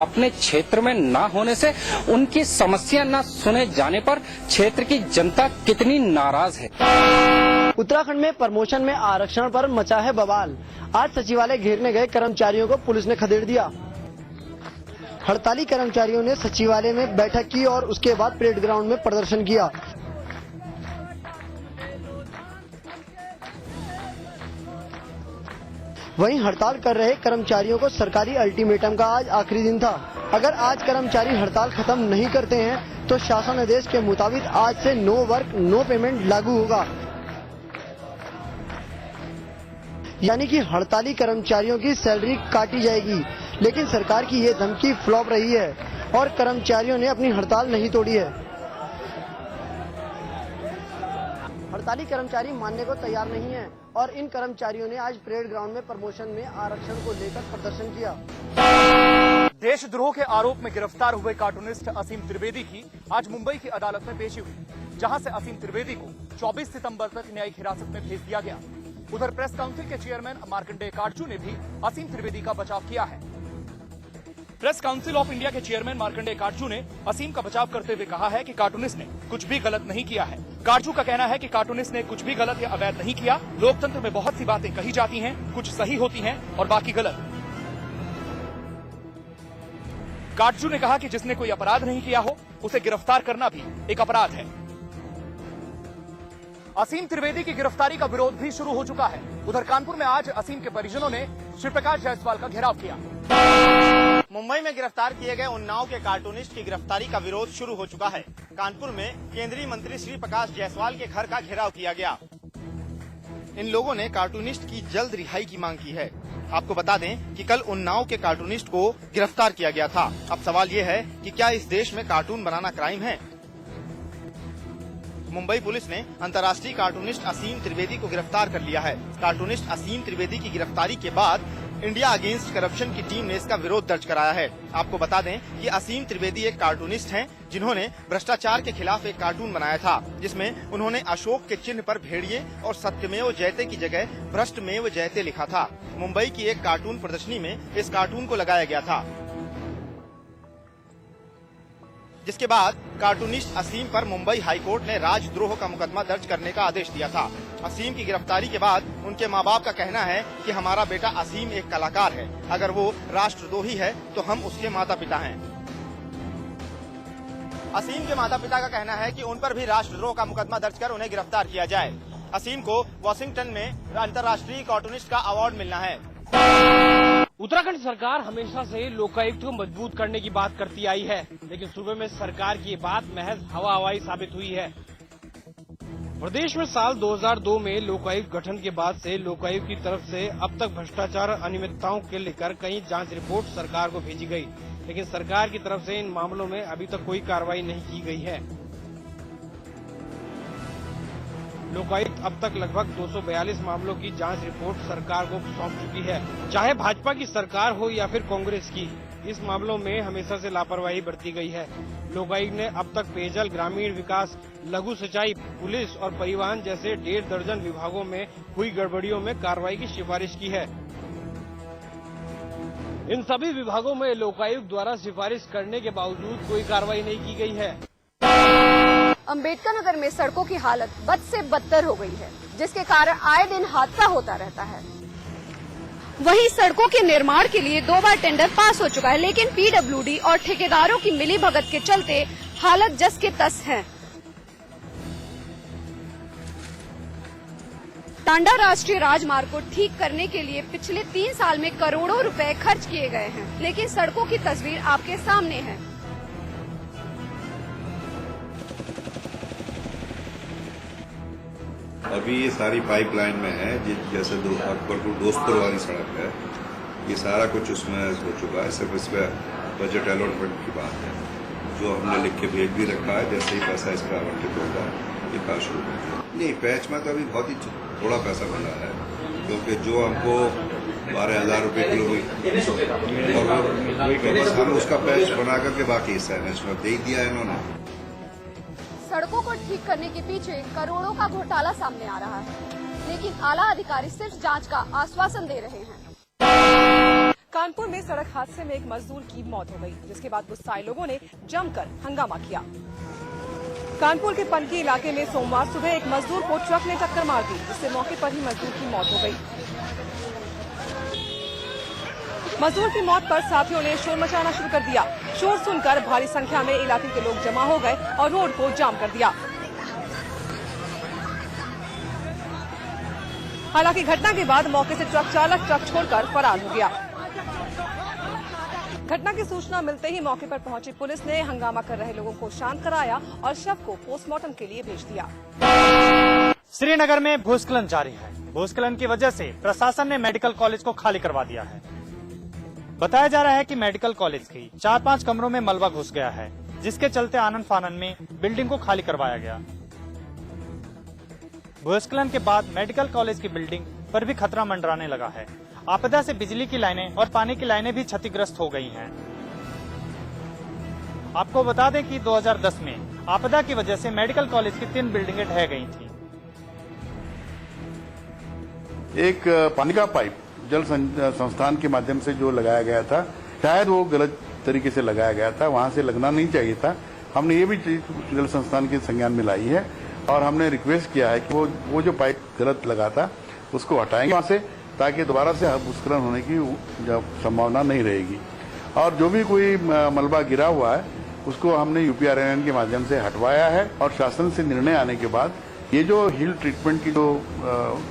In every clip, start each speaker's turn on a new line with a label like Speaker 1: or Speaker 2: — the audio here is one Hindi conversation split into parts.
Speaker 1: अपने क्षेत्र में न होने से उनकी समस्या न सुने जाने पर क्षेत्र की जनता कितनी नाराज है।
Speaker 2: उत्तराखंड में प्रमोशन में आरक्षण पर मचा है बवाल। आज सचिवालय घेरने गए कर्मचारियों को पुलिस ने खदेड़ दिया। हड़ताली कर्मचारियों ने सचिवालय में बैठक की और उसके बाद परेड ग्राउंड में प्रदर्शन किया। वहीं हड़ताल कर रहे कर्मचारियों को सरकारी अल्टीमेटम का आज आखिरी दिन था। अगर आज कर्मचारी हड़ताल खत्म नहीं करते हैं तो शासन आदेश के मुताबिक आज से नो वर्क नो पेमेंट लागू होगा। यानी कि हड़ताली कर्मचारियों की सैलरी काटी जाएगी। लेकिन सरकार की ये धमकी फ्लॉप रही है और कर्मचारियों ने अपनी हड़ताल नहीं तोड़ी है। हड़ताली कर्मचारी मानने को तैयार नहीं है और इन कर्मचारियों ने आज परेड ग्राउंड में प्रमोशन में आरक्षण को लेकर प्रदर्शन किया।
Speaker 3: देशद्रोह के आरोप में गिरफ्तार हुए कार्टूनिस्ट असीम त्रिवेदी की आज मुंबई की अदालत में पेशी हुई, जहां से असीम त्रिवेदी को 24 सितंबर तक न्यायिक हिरासत में भेज दिया गया। उधर प्रेस काउंसिल के चेयरमैन मार्कंडेय काटजू ने भी असीम त्रिवेदी का बचाव किया है। प्रेस काउंसिल ऑफ इंडिया के चेयरमैन मार्कंडेय काटजू ने असीम का बचाव करते हुए कहा है कि कार्टूनिस्ट ने कुछ भी गलत नहीं किया है। काटजू का कहना है कि कार्टूनिस्ट ने कुछ भी गलत या अवैध नहीं किया। लोकतंत्र में बहुत सी बातें कही जाती हैं, कुछ सही होती हैं और बाकी गलत। काटजू ने कहा कि जिसने कोई अपराध नहीं किया हो उसे गिरफ्तार करना भी एक अपराध है। असीम त्रिवेदी की गिरफ्तारी का विरोध भी शुरू हो चुका है। उधर कानपुर में आज असीम के परिजनों ने श्री प्रकाश जायसवाल का घेराव किया।
Speaker 4: मुंबई में गिरफ्तार किए गए उन्नाव के कार्टूनिस्ट की गिरफ्तारी का विरोध शुरू हो चुका है। कानपुर में केंद्रीय मंत्री श्री प्रकाश जायसवाल के घर का घेराव किया गया। इन लोगों ने कार्टूनिस्ट की जल्द रिहाई की मांग की है। आपको बता दें कि कल उन्नाव के कार्टूनिस्ट को गिरफ्तार किया गया था। अब सवाल ये है कि क्या इस देश में कार्टून बनाना क्राइम है? मुंबई पुलिस ने अंतर्राष्ट्रीय कार्टूनिस्ट असीम त्रिवेदी को गिरफ्तार कर लिया है। कार्टूनिस्ट असीम त्रिवेदी की गिरफ्तारी के बाद इंडिया अगेंस्ट करप्शन की टीम ने इसका विरोध दर्ज कराया है। आपको बता दें कि असीम त्रिवेदी एक कार्टूनिस्ट हैं, जिन्होंने भ्रष्टाचार के खिलाफ एक कार्टून बनाया था, जिसमें उन्होंने अशोक के चिन्ह पर भेड़िए और सत्यमेव जयते की जगह भ्रष्टमेव जयते लिखा था। मुंबई की एक कार्टून प्रदर्शनी में इस कार्टून को लगाया गया था, जिसके बाद कार्टूनिस्ट असीम पर मुंबई हाईकोर्ट ने राजद्रोह का मुकदमा दर्ज करने का आदेश दिया था। असीम की गिरफ्तारी के बाद उनके माँ बाप का कहना है कि हमारा बेटा असीम एक कलाकार है, अगर वो राष्ट्रद्रोही है तो हम उसके माता पिता हैं। असीम के माता पिता का कहना है कि उन पर भी राष्ट्रद्रोह का मुकदमा दर्ज कर उन्हें गिरफ्तार किया जाए। असीम को वॉशिंगटन में अंतर्राष्ट्रीय कार्टूनिस्ट का अवार्ड मिलना है।
Speaker 5: उत्तराखंड सरकार हमेशा से लोकायुक्त को मजबूत करने की बात करती आई है, लेकिन सूबे में सरकार की ये बात महज हवा हवाई साबित हुई है। प्रदेश में साल 2002 में लोकायुक्त गठन के बाद से लोकायुक्त की तरफ से अब तक भ्रष्टाचार अनियमितताओं के लेकर कई जांच रिपोर्ट सरकार को भेजी गई, लेकिन सरकार की तरफ से इन मामलों में अभी तक कोई कार्रवाई नहीं की गई है। लोकायुक्त अब तक लगभग 242 मामलों की जांच रिपोर्ट सरकार को सौंप चुकी है। चाहे भाजपा की सरकार हो या फिर कांग्रेस की, इस मामलों में हमेशा से लापरवाही बरती गई है। लोकायुक्त ने अब तक पेयजल, ग्रामीण विकास, लघु सिंचाई, पुलिस और परिवहन जैसे 1.5 दर्जन विभागों में हुई गड़बड़ियों में कार्रवाई की सिफारिश की है। इन सभी विभागों में लोकायुक्त द्वारा सिफारिश करने के बावजूद कोई कार्रवाई नहीं की गई है।
Speaker 6: अंबेडकर नगर में सड़कों की हालत बद से बदतर हो गई है, जिसके कारण आए दिन हादसा होता रहता है। वहीं सड़कों के निर्माण के लिए 2 बार टेंडर पास हो चुका है, लेकिन पीडब्ल्यूडी और ठेकेदारों की मिलीभगत के चलते हालत जस के तस है। टांडा राष्ट्रीय राजमार्ग को ठीक करने के लिए पिछले 3 साल में करोड़ों रुपए खर्च किए गए हैं, लेकिन सड़कों की तस्वीर आपके सामने है।
Speaker 7: अभी ये सारी पाइपलाइन में है, जैसे अकबरपुर दोस्तपुर वाली सड़क है, ये सारा कुछ उसमें हो चुका है। सिर्फ इसमें बजट अलॉटमेंट की बात है, जो हमने लिख के भेज भी रखा है। जैसे ही पैसा इसका आवंटित होगा ये काम शुरू कर दिया। नहीं, पैच में तो अभी बहुत ही थोड़ा पैसा मिला है, क्योंकि जो हमको 12,000 रुपये किलो बस हम उसका पैच बना करके बाकी हिस्सा में दे दिया है इन्होंने।
Speaker 6: सड़कों को ठीक करने के पीछे करोड़ों का घोटाला सामने आ रहा है, लेकिन आला अधिकारी सिर्फ जांच का आश्वासन दे रहे हैं।
Speaker 8: कानपुर में सड़क हादसे में एक मजदूर की मौत हो गई, जिसके बाद गुस्साए लोगों ने जमकर हंगामा किया। कानपुर के पनकी इलाके में सोमवार सुबह एक मजदूर को ट्रक ने टक्कर मार दी, जिससे मौके पर ही मजदूर की मौत हो गई। मजदूर की मौत पर साथियों ने शोर मचाना शुरू कर दिया। शोर सुनकर भारी संख्या में इलाके के लोग जमा हो गए और रोड को जाम कर दिया। हालांकि घटना के बाद मौके से ट्रक चालक ट्रक छोड़कर फरार हो गया। घटना की सूचना मिलते ही मौके पर पहुंची पुलिस ने हंगामा कर रहे लोगों को शांत कराया और शव को पोस्टमार्टम के लिए भेज दिया।
Speaker 3: श्रीनगर में भूस्खलन जारी है। भूस्खलन की वजह से प्रशासन ने मेडिकल कॉलेज को खाली करवा दिया है। बताया जा रहा है कि मेडिकल कॉलेज की 4-5 कमरों में मलबा घुस गया है, जिसके चलते आनन फानन में बिल्डिंग को खाली करवाया गया। भूस्खलन के बाद मेडिकल कॉलेज की बिल्डिंग पर भी खतरा मंडराने लगा है। आपदा से बिजली की लाइनें और पानी की लाइनें भी क्षतिग्रस्त हो गई हैं। आपको बता दें कि 2010 में आपदा की वजह से मेडिकल कॉलेज की 3 बिल्डिंगें ढह गई थी।
Speaker 9: एक पानी का पाइप जल संस्थान के माध्यम से जो लगाया गया था, शायद वो गलत तरीके से लगाया गया था, वहां से लगना नहीं चाहिए था। हमने ये भी चीज जल संस्थान के संज्ञान में लाई है और हमने रिक्वेस्ट किया है कि वो जो पाइप गलत लगा था उसको हटाएंगे वहां से, ताकि दोबारा से भूस्खलन होने की संभावना नहीं रहेगी। और जो भी कोई मलबा गिरा हुआ है उसको हमने यूपीआरएन के माध्यम से हटवाया है और शासन से निर्णय आने के बाद ये जो हिल ट्रीटमेंट की जो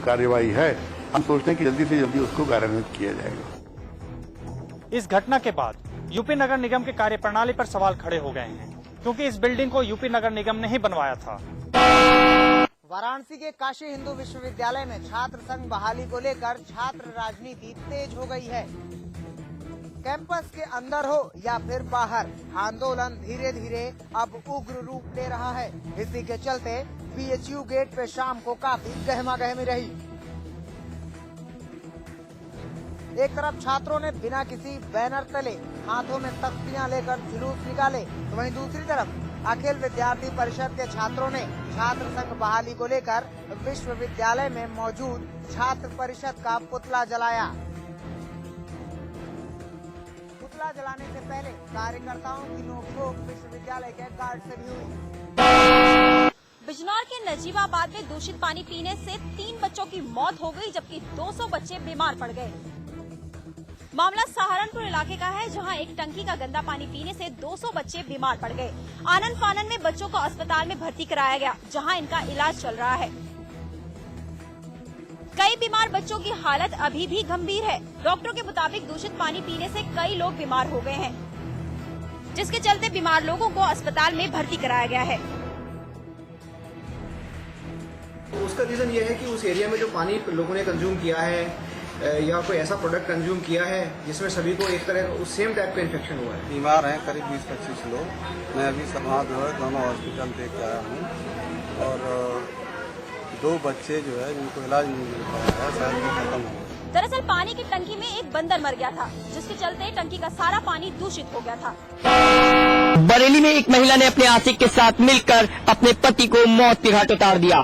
Speaker 9: कार्यवाही है, हम सोचते हैं कि जल्दी से जल्दी उसको कार्यान्वित किया जाएगा।
Speaker 3: इस घटना के बाद यूपी नगर निगम के कार्यप्रणाली पर सवाल खड़े हो गए हैं, क्योंकि इस बिल्डिंग को यूपी नगर निगम ने ही बनवाया था।
Speaker 10: वाराणसी के काशी हिंदू विश्वविद्यालय में छात्र संघ बहाली को लेकर छात्र राजनीति तेज हो गई है। कैंपस के अंदर हो या फिर बाहर, आंदोलन धीरे धीरे अब उग्र रूप ले रहा है। इसी के चलते बीएचयू गेट पे शाम को काफी गहमा गहमी रही। एक तरफ छात्रों ने बिना किसी बैनर तले हाथों में तख्तियां लेकर जुलूस निकाले, तो वहीं दूसरी तरफ अखिल विद्यार्थी परिषद के छात्रों ने छात्र संघ बहाली को लेकर विश्वविद्यालय में मौजूद छात्र परिषद का पुतला जलाया। पुतला जलाने से पहले कार्यकर्ताओं की नोकझोंक विश्वविद्यालय के गार्ड से भी हुई।
Speaker 11: बिजनौर के नजीबाबाद में दूषित पानी पीने से 3 बच्चों की मौत हो गई, जबकि 200 बच्चे बीमार पड़ गए। मामला सहारनपुर इलाके का है, जहां एक टंकी का गंदा पानी पीने से 200 बच्चे बीमार पड़ गए। आनन फानन में बच्चों को अस्पताल में भर्ती कराया गया, जहां इनका इलाज चल रहा है। कई बीमार बच्चों की हालत अभी भी गंभीर है। डॉक्टरों के मुताबिक दूषित पानी पीने से कई लोग बीमार हो गए हैं, जिसके चलते बीमार लोगों को अस्पताल में भर्ती कराया गया है।
Speaker 12: उसका रीजन ये है कि उस एरिया में जो पानी लोगों ने कंज्यूम किया है या कोई ऐसा प्रोडक्ट कंज्यूम किया है जिसमें सभी को एक तरह उस सेम टाइप का इन्फेक्शन हुआ है।
Speaker 13: बीमार हैं करीब 20-25 लोग। मैं अभी समाज जो है दोनों हॉस्पिटल देख के आया हूँ और 2 बच्चे जो है जिनको इलाज नहीं मिल पाया है, शायद वो खत्म हो गए।
Speaker 11: दरअसल पानी की टंकी में एक बंदर मर गया था, जिसके चलते टंकी का सारा पानी दूषित हो गया था।
Speaker 14: बरेली में एक महिला ने अपने आशिक के साथ मिलकर अपने पति को मौत के घाट उतार दिया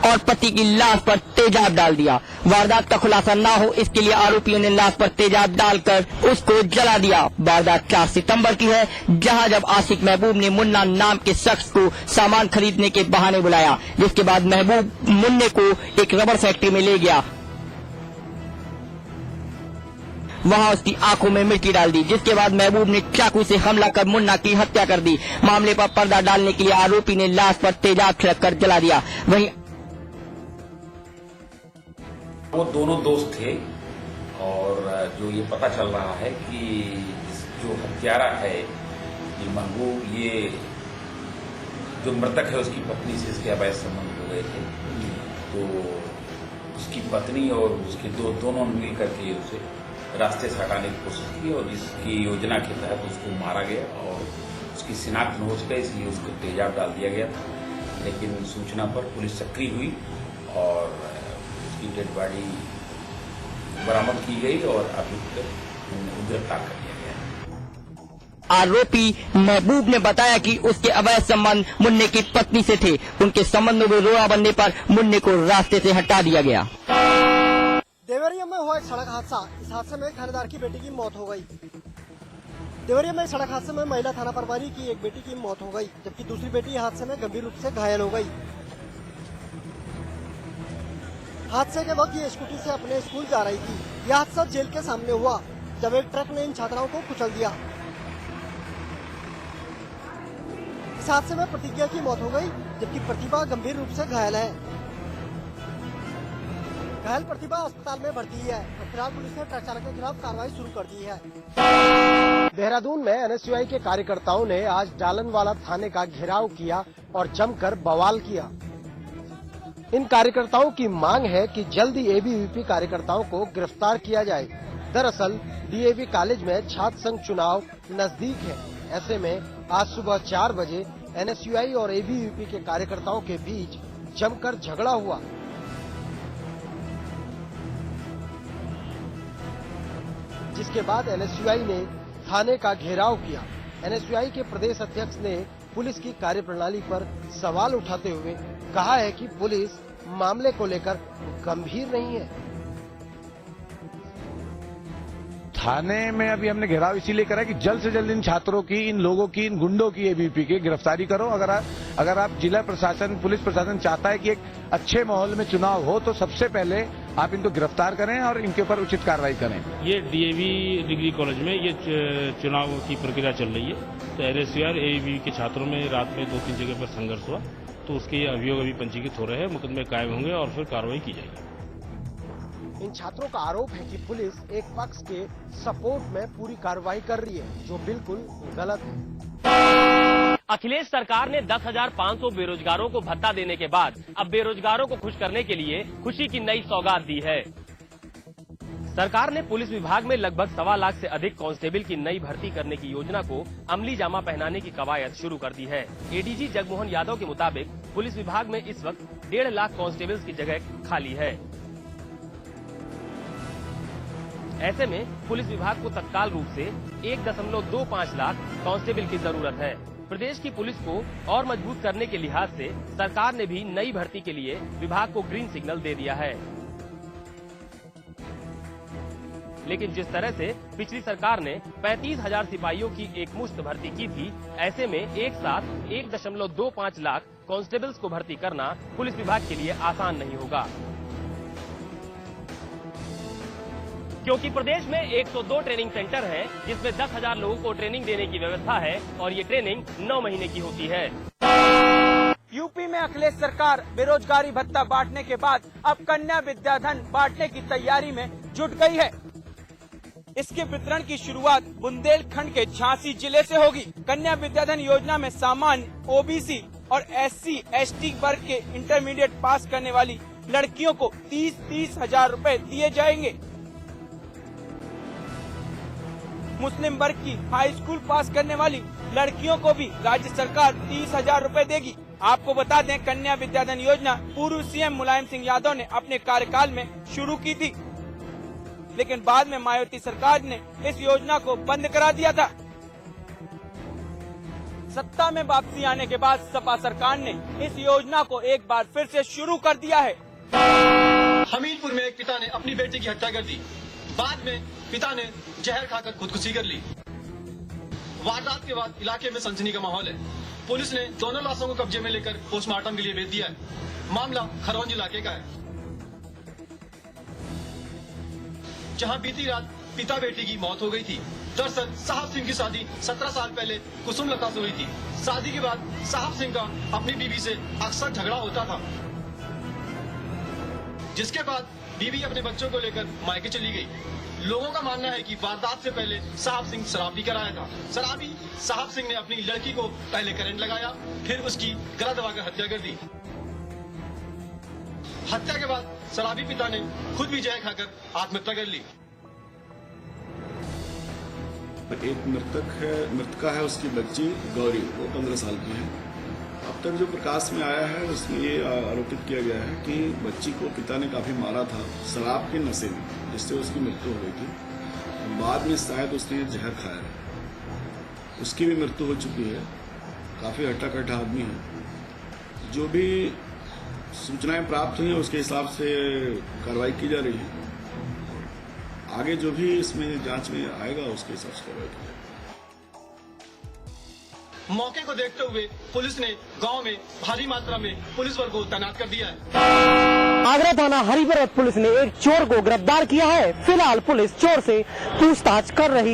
Speaker 14: और पति की लाश पर तेजाब डाल दिया। वारदात का खुलासा न हो इसके लिए आरोपियों ने लाश पर तेजाब डालकर उसको जला दिया। वारदात 4 सितंबर की है, जहां जब आशिक महबूब ने मुन्ना नाम के शख्स को सामान खरीदने के बहाने बुलाया, जिसके बाद महबूब मुन्ने को एक रबड़ फैक्ट्री में ले गया। वहां उसकी आंखों में मिट्टी डाल दी, जिसके बाद महबूब ने चाकू से हमला कर मुन्ना की हत्या कर दी। मामले पर पर्दा डालने के लिए आरोपी ने लाश पर तेजाब छिड़ककर जला दिया। वहीं
Speaker 15: वो दोनों दोस्त थे और जो ये पता चल रहा है कि जो हत्यारा है ये महबूब, ये जो मृतक है उसकी पत्नी से इसके अवैध संबंध हो गए थे, तो उसकी पत्नी और उसके दोनों मिल करके उसे रास्ते से हटाने की कोशिश की और इसकी योजना के तहत उसको मारा गया और उसकी शिनाख्त न हो सके इसलिए उसको तेजाब डाल दिया गया था। लेकिन सूचना पर पुलिस सक्रिय हुई और डेड बॉडी बरामद की गई और अभियुक्त गिरफ्तार कर लिया गया।
Speaker 14: आरोपी महबूब ने बताया कि उसके अवैध संबंध मुन्ने की पत्नी से थे। उनके संबंधों में रोड़ा बनने पर मुन्ने को रास्ते से हटा दिया गया।
Speaker 2: देवरिया में हुआ एक सड़क हादसा। इस हादसे में थानेदार की बेटी की मौत हो गई। देवरिया में सड़क हादसे में महिला थाना प्रभारी की एक बेटी की मौत हो गई, जबकि दूसरी बेटी हादसे में गंभीर रूप से घायल हो गई। हादसे के वक्त ये स्कूटी से अपने स्कूल जा रही थी। यह हादसा जेल के सामने हुआ, जब एक ट्रक ने इन छात्राओं को कुचल दिया। इस हादसे में प्रतिज्ञा की मौत हो गई, जबकि प्रतिभा गंभीर रूप से घायल है। घायल प्रतिभा अस्पताल में भर्ती है और फिलहाल पुलिस ने ट्रक चालक के खिलाफ कार्रवाई शुरू कर दी है। देहरादून में एनएसयूआई के कार्यकर्ताओं ने आज डालनवाला थाने का घेराव किया और जमकर बवाल किया। इन कार्यकर्ताओं की मांग है कि जल्दी एबीवीपी कार्यकर्ताओं को गिरफ्तार किया जाए। दरअसल डीएवी कॉलेज में छात्र संघ चुनाव नजदीक है। ऐसे में आज सुबह 4 बजे एनएसयूआई और एबीवीपी के कार्यकर्ताओं के बीच जमकर झगड़ा हुआ। जिसके बाद एनएसयूआई ने थाने का घेराव किया। एनएसयूआई के प्रदेश अध्यक्ष ने पुलिस की कार्यप्रणाली पर सवाल उठाते हुए कहा है कि पुलिस मामले को लेकर गंभीर नहीं है।
Speaker 16: थाने में अभी हमने घेराव इसीलिए करा कि जल्द से जल्द इन छात्रों की, इन लोगों की, इन गुंडों की एबीवीपी की गिरफ्तारी करो। अगर आप जिला प्रशासन, पुलिस प्रशासन चाहता है कि एक अच्छे माहौल में चुनाव हो तो सबसे पहले आप इनको गिरफ्तार करें और इनके ऊपर उचित कार्रवाई करें।
Speaker 5: ये डीएवी डिग्री कॉलेज में ये चुनाव की प्रक्रिया चल रही है, तो एनएसयूआई एबीवीपी के छात्रों में रात में 2-3 जगह पर संघर्ष हुआ, तो उसके अभियोग अभी पंजीकृत हो रहे हैं, मुकदमे कायम होंगे और फिर कार्रवाई की जाएगी।
Speaker 2: इन छात्रों का आरोप है कि पुलिस एक पक्ष के सपोर्ट में पूरी कार्रवाई कर रही है, जो बिल्कुल गलत है।
Speaker 17: अखिलेश सरकार ने 10,500 बेरोजगारों को भत्ता देने के बाद अब बेरोजगारों को खुश करने के लिए खुशी की नई सौगात दी है। सरकार ने पुलिस विभाग में लगभग 1.25 लाख से अधिक कांस्टेबल की नई भर्ती करने की योजना को अमली जामा पहनाने की कवायद शुरू कर दी है। एडीजी जगमोहन यादव के मुताबिक पुलिस विभाग में इस वक्त 1.5 लाख कांस्टेबल्स की जगह खाली है। ऐसे में पुलिस विभाग को तत्काल रूप से 1.25 लाख कांस्टेबल की जरूरत है। प्रदेश की पुलिस को और मजबूत करने के लिहाज से सरकार ने भी नई भर्ती के लिए विभाग को ग्रीन सिग्नल दे दिया है। लेकिन जिस तरह से पिछली सरकार ने 35,000 सिपाहियों की एकमुश्त भर्ती की थी, ऐसे में एक साथ 1.25 लाख कांस्टेबल्स को भर्ती करना पुलिस विभाग के लिए आसान नहीं होगा, क्योंकि प्रदेश में 102 ट्रेनिंग सेंटर हैं, जिसमें 10,000 लोगों को ट्रेनिंग देने की व्यवस्था है और ये ट्रेनिंग 9 महीने की होती है।
Speaker 18: यूपी में अखिलेश सरकार बेरोजगारी भत्ता बांटने के बाद अब कन्या विद्याधन बांटने की तैयारी में जुट गई है। इसके वितरण की शुरुआत बुंदेलखंड के झांसी जिले से होगी। कन्या विद्याधन योजना में सामान्य, ओबीसी और SC/ST वर्ग के इंटरमीडिएट पास करने वाली लड़कियों को 30-30 हजार रूपए दिए जाएंगे। मुस्लिम वर्ग की हाई स्कूल पास करने वाली लड़कियों को भी राज्य सरकार 30 हजार रूपए देगी। आपको बता दें, कन्या विद्याधन योजना पूर्व सीएम मुलायम सिंह यादव ने अपने कार्यकाल में शुरू की थी, लेकिन बाद में मायावती सरकार ने इस योजना को बंद करा दिया था। सत्ता में वापसी आने के बाद सपा सरकार ने इस योजना को एक बार फिर से शुरू कर दिया है।
Speaker 19: हमीरपुर में एक पिता ने अपनी बेटी की हत्या कर दी। बाद में पिता ने जहर खाकर खुदकुशी कर ली। वारदात के बाद इलाके में सनसनी का माहौल है। पुलिस ने दोनों लाशों को कब्जे में लेकर पोस्टमार्टम के लिए भेज दिया है। मामला खरौंज इलाके का है, जहां बीती रात पिता बेटी की मौत हो गई थी। दरअसल साहब सिंह की शादी 17 साल पहले कुसुम लता से हुई थी। शादी के बाद साहब सिंह का अपनी बीवी से अक्सर झगड़ा होता था, जिसके बाद बीवी अपने बच्चों को लेकर मायके चली गई। लोगों का मानना है कि वारदात से पहले साहब सिंह शराब पीकर आया था। शराबी साहब सिंह ने अपनी लड़की को पहले करंट लगाया, फिर उसकी गला दबाकर हत्या कर दी। हत्या के बाद शराबी पिता ने खुद भी जहर खाकर आत्महत्या कर ली।
Speaker 20: एक मृतका है, उसकी बच्ची गौरी, वो 15 साल की है। अब तक जो प्रकाश में आया है उसमें ये आरोपित किया गया है कि बच्ची को पिता ने काफी मारा था शराब के नशे में, जिससे उसकी मृत्यु हो गई थी। बाद में शायद उसने जहर खाया है, उसकी भी मृत्यु हो चुकी है। काफी हट्टा-कट्टा आदमी है। जो भी सूचनाएं प्राप्त हुई हैं उसके हिसाब से कार्रवाई की जा रही है। आगे जो भी इसमें जांच में आएगा उसके हिसाब से कार्रवाई की जाएगी।
Speaker 19: मौके को देखते हुए पुलिस ने गांव में भारी मात्रा में पुलिस बल को तैनात कर दिया है।
Speaker 14: आगरा थाना हरिपुर पुलिस ने एक चोर को गिरफ्तार किया है। फिलहाल पुलिस चोर से पूछताछ कर रही